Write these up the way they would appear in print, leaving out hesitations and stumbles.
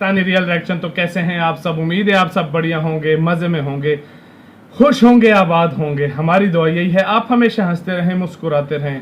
Pakistani real reaction. तो कैसे हैं आप सब? उम्मीद है आप सब बढ़िया होंगे, मज़े में होंगे, खुश होंगे, आबाद होंगे। हमारी दुआ यही है आप हमेशा हंसते रहें, मुस्कुराते रहें,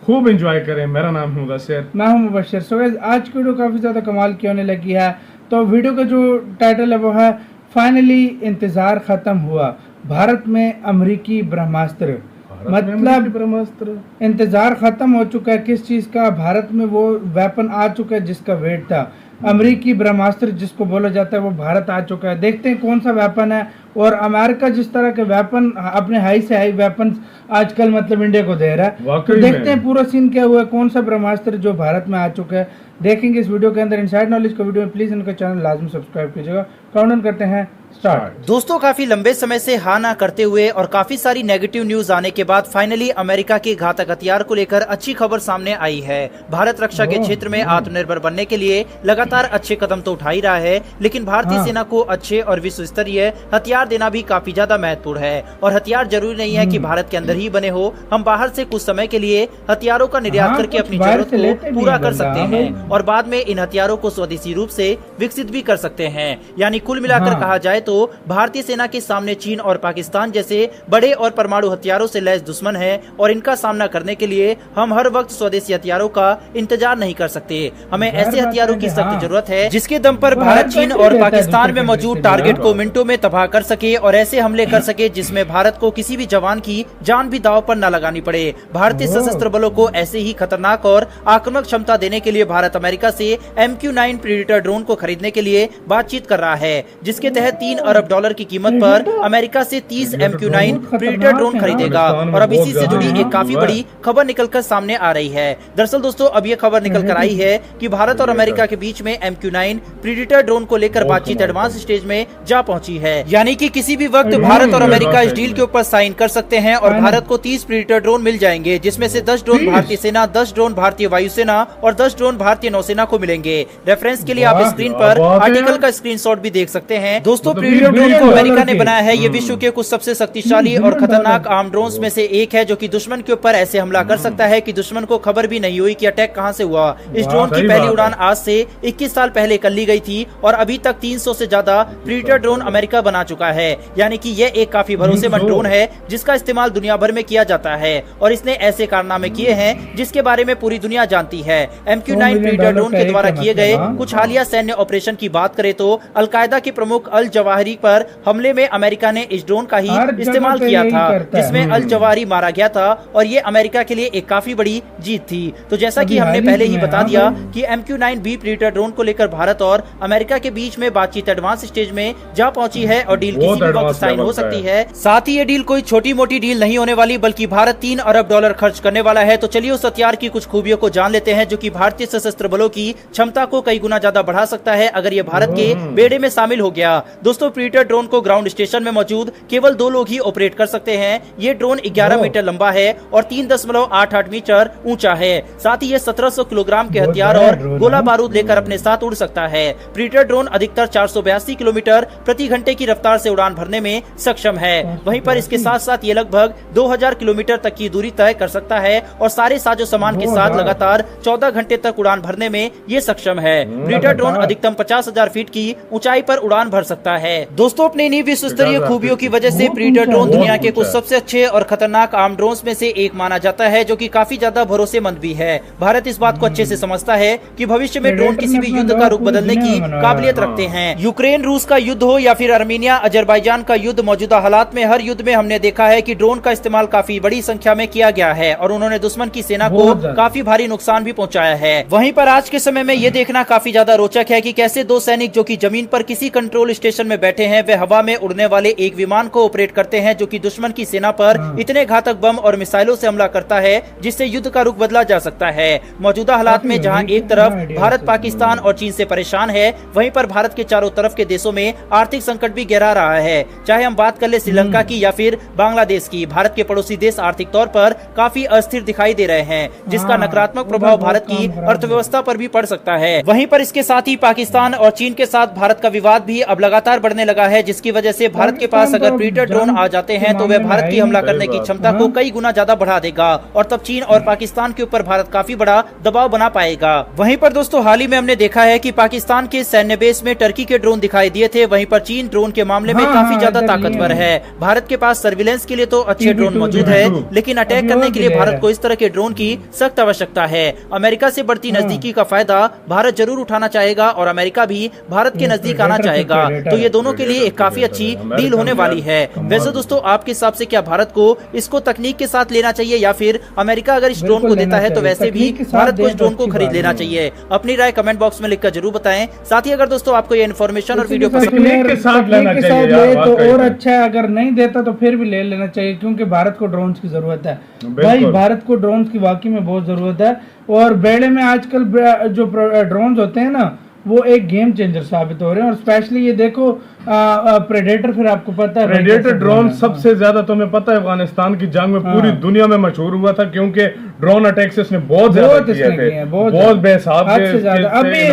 खूब एंजॉय करें। मेरा नाम है मुदस्सिर, मैं हूं मुबश्शिर। सो गाइस, आज की वीडियो काफ़ी ज़्यादा कमाल की होने लगी है। तो वीडियो का जो टाइटल है वो है फाइनली इंतज़ार ख़त्म हुआ, भारत में अमेरिकी ब्रह्मास्त्र। मतलब ब्रह्मास्त्र इंतज़ार ख़त्म हो चुका है किस चीज़ का? भारत में वो वेपन आ चुका है जिसका वेट था। अमेरिकी ब्रह्मास्त्र जिसको बोला जाता है वो भारत आ चुका है। देखते हैं कौन सा वेपन है। और अमेरिका जिस तरह के वेपन, अपने हाई से हाई वेपन आजकल मतलब इंडिया को दे रहा है, तो देखते हैं पूरा सीन क्या हुआ है, कौन सा ब्रह्मास्त्र जो भारत में आ चुका है देखेंगे इस वीडियो के अंदर। इनसाइड नॉलेज का वीडियो में प्लीज इनका चैनल लाजमी सब्सक्राइब कीजिएगा। काउंटडाउन करते हैं स्टार्ट। दोस्तों, काफी लंबे समय से हाँ ना करते हुए और काफी सारी नेगेटिव न्यूज आने के बाद फाइनली अमेरिका के घातक हथियार को लेकर अच्छी खबर सामने आई है। भारत रक्षा के क्षेत्र में आत्मनिर्भर बनने के लिए लगातार अच्छे कदम तो उठा ही रहा है, लेकिन भारतीय सेना को अच्छे और विश्व स्तरीय हथियार देना भी काफी ज्यादा महत्वपूर्ण है। और हथियार जरूरी नहीं है कि भारत के अंदर ही बने हो, हम बाहर से कुछ समय के लिए हथियारों का निर्यात करके अपनी जरूरत को पूरा कर सकते हैं और बाद में इन हथियारों को स्वदेशी रूप से विकसित भी कर सकते हैं। यानी कुल मिलाकर कहा जाए तो भारतीय सेना के सामने चीन और पाकिस्तान जैसे बड़े और परमाणु हथियारों से लैस दुश्मन है और इनका सामना करने के लिए हम हर वक्त स्वदेशी हथियारों का इंतजार नहीं कर सकते। हमें ऐसे हथियारों की सख्त जरूरत है जिसके दम पर भारत, चीन और पाकिस्तान में मौजूद टारगेट को मिनटों में तबाह कर सके और ऐसे हमले कर सके जिसमें भारत को किसी भी जवान की जान भी दांव पर न लगानी पड़े। भारतीय सशस्त्र बलों को ऐसे ही खतरनाक और आक्रामक क्षमता देने के लिए भारत अमेरिका से MQ-9 प्रीडेटर ड्रोन को खरीदने के लिए बातचीत कर रहा है, जिसके तहत $3 अरब की कीमत पर अमेरिका से 30 MQ-9 प्रीडेटर ड्रोन खरीदेगा। और अब इसी से जुड़ी एक काफी बड़ी खबर निकलकर सामने आ रही है। दरअसल दोस्तों, अब ये खबर निकल कर आई है कि भारत और अमेरिका के बीच में MQ-9 प्रीडेटर ड्रोन को लेकर बातचीत एडवांस स्टेज में जा पहुंची है। यानी कि किसी भी वक्त भारत और अमेरिका इस डील के ऊपर साइन कर सकते हैं और भारत को 30 प्रीडेटर ड्रोन मिल जाएंगे, जिसमें से 10 ड्रोन भारतीय सेना, 10 ड्रोन भारतीय वायुसेना और 10 ड्रोन भारतीय नौसेना को मिलेंगे। रेफरेंस के लिए आप स्क्रीन पर आर्टिकल का स्क्रीनशॉट भी देख सकते हैं। दोस्तों, प्रीडेटर ड्रोन को अमेरिका ने बनाया है। ये विश्व के कुछ सबसे शक्तिशाली और खतरनाक आर्म ड्रोन्स में से एक है, जो कि दुश्मन के ऊपर ऐसे हमला कर सकता है कि दुश्मन को खबर भी नहीं हुई कि अटैक कहां से हुआ। इस ड्रोन की पहली उड़ान आज से 21 साल पहले कर ली गई थी और अभी तक 300 से ज्यादा प्रीडेटर ड्रोन अमेरिका बना चुका है। यानी कि यह एक काफी भरोसेमंद ड्रोन है जिसका इस्तेमाल दुनिया भर में किया जाता है और इसने ऐसे कारनामे किए हैं जिसके बारे में पूरी दुनिया जानती है। MQ-9 प्रीडेटर ड्रोन के द्वारा किए गए कुछ हालिया सैन्य ऑपरेशन की बात करें तो अलकायदा के प्रमुख अल जवाहिरी पर हमले में अमेरिका ने इस ड्रोन का ही इस्तेमाल किया था, जिसमें अल जवाहिरी मारा गया था और ये अमेरिका के लिए एक काफी बड़ी जीत थी। तो जैसा कि हमने पहले ही बता दिया कि MQ-9B प्रीडेटर ड्रोन को लेकर भारत और अमेरिका के बीच में बातचीत एडवांस स्टेज में जा पहुंची है और डील किसी भी वक्त साइन हो सकती है। साथ ही ये डील कोई छोटी मोटी डील नहीं होने वाली, बल्कि भारत $3 अरब खर्च करने वाला है। तो चलिए उस हथियार की कुछ खूबियों को जान लेते हैं जो कि भारतीय सशस्त्र बलों की क्षमता को कई गुना ज्यादा बढ़ा सकता है अगर ये भारत के बेड़े में शामिल हो गया। दोस्तों, प्रीडेटर ड्रोन को ग्राउंड स्टेशन में मौजूद केवल 2 लोग ही ऑपरेट कर सकते हैं। ये ड्रोन 11 मीटर लंबा है और 3.88 मीटर ऊंचा है। साथ ही ये 1700 किलोग्राम के हथियार और गोला बारूद लेकर अपने साथ उड़ सकता है। प्रीडेटर ड्रोन अधिकतर 482 किलोमीटर प्रति घंटे की रफ्तार से उड़ान भरने में सक्षम है। वहीं पर इसके साथ साथ ये लगभग 2000 किलोमीटर तक की दूरी तय कर सकता है और सारे साजो सामान के साथ लगातार 14 घंटे तक उड़ान भरने में ये सक्षम है। प्रीडेटर ड्रोन अधिकतम 50,000 फीट की ऊंचाई पर उड़ान भर सकता है। दोस्तों, अपने इन्हीं विश्व स्तरीय खूबियों की वजह से प्रीडेटर ड्रोन दुनिया के कुछ सबसे अच्छे और खतरनाक आर्म ड्रोन्स में से एक माना जाता है, जो कि काफी ज्यादा भरोसेमंद भी है। भारत इस बात को अच्छे से समझता है कि भविष्य में ड्रोन किसी भी युद्ध का रुख बदलने की काबिलियत रखते हैं। यूक्रेन रूस का युद्ध हो या फिर अर्मीनिया अजरबैजान का युद्ध, मौजूदा हालात में हर युद्ध में हमने देखा है कि ड्रोन का इस्तेमाल काफी बड़ी संख्या में किया गया है और उन्होंने दुश्मन की सेना को काफी भारी नुकसान भी पहुंचाया है। वहीं पर आज के समय में ये देखना काफी ज्यादा रोचक है कि कैसे 2 सैनिक जो कि जमीन पर किसी कंट्रोल स्टेशन में बैठे हैं, वे हवा में उड़ने वाले एक विमान को ऑपरेट करते हैं जो कि दुश्मन की सेना पर इतने घातक बम और मिसाइलों से हमला करता है जिससे युद्ध का रुख बदला जा सकता है। मौजूदा हालात में जहां एक तरफ भारत पाकिस्तान और चीन से परेशान है, वहीं पर भारत के चारों तरफ के देशों में आर्थिक संकट भी गहरा रहा रहा है। चाहे हम बात कर ले श्रीलंका की या फिर बांग्लादेश की, भारत के पड़ोसी देश आर्थिक तौर पर काफी अस्थिर दिखाई दे रहे हैं, जिसका नकारात्मक प्रभाव भारत की अर्थव्यवस्था पर भी पड़ सकता है। वहीं पर इसके साथ ही पाकिस्तान और चीन के साथ भारत का विवाद भी अब लगातार बढ़ने लगा है, जिसकी वजह से भारत के पास अगर प्रीडेटर ड्रोन आ जाते हैं तो वह भारत की हमला करने की क्षमता को कई गुना ज्यादा बढ़ा देगा और तब चीन और पाकिस्तान के ऊपर भारत काफी बड़ा दबाव बना पाएगा। वहीं पर दोस्तों हाल ही में हमने देखा है कि पाकिस्तान के सैन्य बेस में टर्की के ड्रोन दिखाई दिए थे, वहीं पर चीन ड्रोन के मामले में काफी ज्यादा ताकतवर है। भारत के पास सर्विलेंस के लिए तो अच्छे ड्रोन मौजूद है, लेकिन अटैक करने के लिए भारत को इस तरह के ड्रोन की सख्त आवश्यकता है। अमेरिका से बढ़ती नजदीकी का फायदा भारत जरूर उठाना चाहेगा और अमेरिका भी भारत के नजदीक आना चाहेगा, तो ये दोनों के लिए एक काफी अच्छी डील होने वाली है। वैसे दोस्तों आपके हिसाब से क्या भारत को इसको तकनीक के साथ लेना चाहिए या फिर अमेरिका अगर इस ड्रोन को देता है तो वैसे भी भारत को इस ड्रोन को खरीद लेना चाहिए? अपनी राय कमेंट बॉक्स में लिखकर जरूर बताएं। साथ ही अगर दोस्तों आपको ये इन्फॉर्मेशन और वीडियो पसंद के साथ लेना चाहिए यार, तो वाकई और में। अच्छा है, अगर नहीं देता तो फिर भी ले लेना चाहिए, क्योंकि भारत को ड्रोन्स की जरूरत है भाई, भारत को ड्रोन्स की वाकई में बहुत जरूरत है। और बेड़े में आजकल जो ड्रोन्स होते हैं ना वो एक गेम चेंजर साबित हो रहे हैं। और स्पेशली ये देखो प्रेडेटर, फिर आपको पता है प्रेडेटर ड्रोन सबसे ज्यादा तुम्हें पता है अफगानिस्तान की जंग में पूरी दुनिया में मशहूर हुआ था, क्योंकि ड्रोन अटैक से उसने बहुत ज्यादा किए थे, बहुत बेहिसाब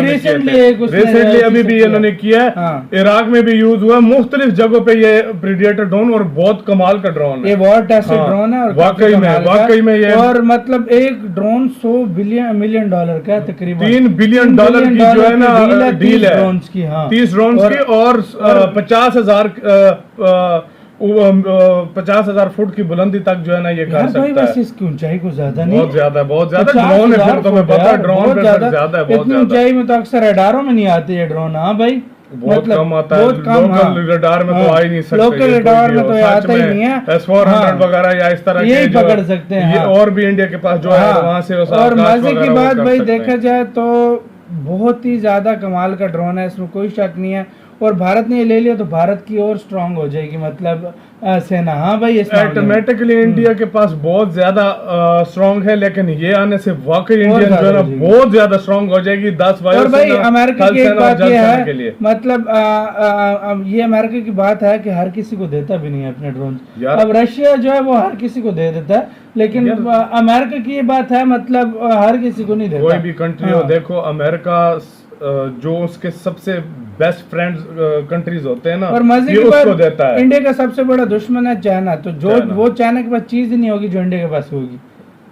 रिसेंटली अभी भी इन्होंने किया है। इराक में भी यूज हुआ, मुख्तलिफ जगहों पे ये प्रेडेटर ड्रोन और बहुत कमाल का ड्रोन है, ये वॉर टेस्टेड ड्रोन है और वाकई में ये, और मतलब एक ड्रोन $100 मिलियन का तकरीबन $3 बिलियन की जो है ना डील है, ड्रोन्स की, 30 ड्रोन की और 50,000 फुट की बुलंदी तक जो है ना ये कर सकता है। इसकी ऊंचाई को ज्यादा नहीं, बहुत ज्यादा ड्रोन है, फिर तुम्हें पता है ड्रोन पे ज्यादा है, बहुत ज्यादा ऊंचाई में तो अक्सर रडारों में नहीं आते ये ड्रोन। हाँ भाई बहुत कम आता है, लोकल रडार में तो आ ही नहीं सकते, लोकल रडार में तो आता ही नहीं है। S-400 वगैरह या इस तरह यही पकड़ सकते हैं, ये और भी इंडिया के पास जो है वहां से। और मजे की बात भाई देखा जाए तो बहुत ही ज्यादा कमाल का ड्रोन है, इसमें कोई शक नहीं है। और भारत ने ये ले लिया तो भारत की और स्ट्रांग हो जाएगी मतलब सेना। हाँ भाई ऑटोमेटिकली इंडिया के पास बहुत ज्यादा स्ट्रांग है, लेकिन ये आने से वाकई इंडिया जो है ना बहुत ज्यादा स्ट्रांग हो जाएगी। 10 और भाई अमेरिका की एक बात ये है, मतलब ये अमेरिका की बात है कि हर किसी को देता भी नहीं है अपने ड्रोन। अब रशिया जो है वो हर किसी को दे देता है, लेकिन अमेरिका की ये बात है मतलब हर किसी को नहीं देता। कोई भी कंट्री हो, देखो अमेरिका जो उसके सबसे बेस्ट फ्रेंड्स कंट्रीज होते हैं ना, और मजे ये उसको देता है। इंडिया का सबसे बड़ा दुश्मन है चाइना, तो जो वो चाइना के पास चीज ही नहीं होगी जो इंडिया के पास होगी।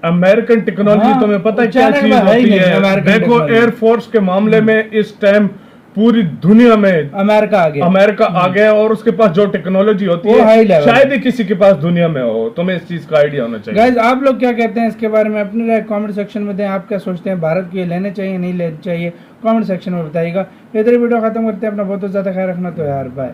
अमेरिकन टेक्नोलॉजी तुम्हें पता है क्या चीज होती है? देखो एयरफोर्स के मामले में इस टाइम पूरी दुनिया में अमेरिका आ गया और उसके पास जो टेक्नोलॉजी होती है शायद ही किसी के पास दुनिया में हो। तुम्हें इस चीज का आइडिया होना चाहिए। गाइस आप लोग क्या कहते हैं इसके बारे में? अपनी राय कमेंट सेक्शन में दें। आप क्या सोचते हैं, भारत को ये लेने चाहिए नहीं लेने चाहिए? कमेंट सेक्शन में बताइएगा। इधर वीडियो खत्म करते हैं। अपना बहुत ज्यादा ख्याल रखना, तो यार बाय।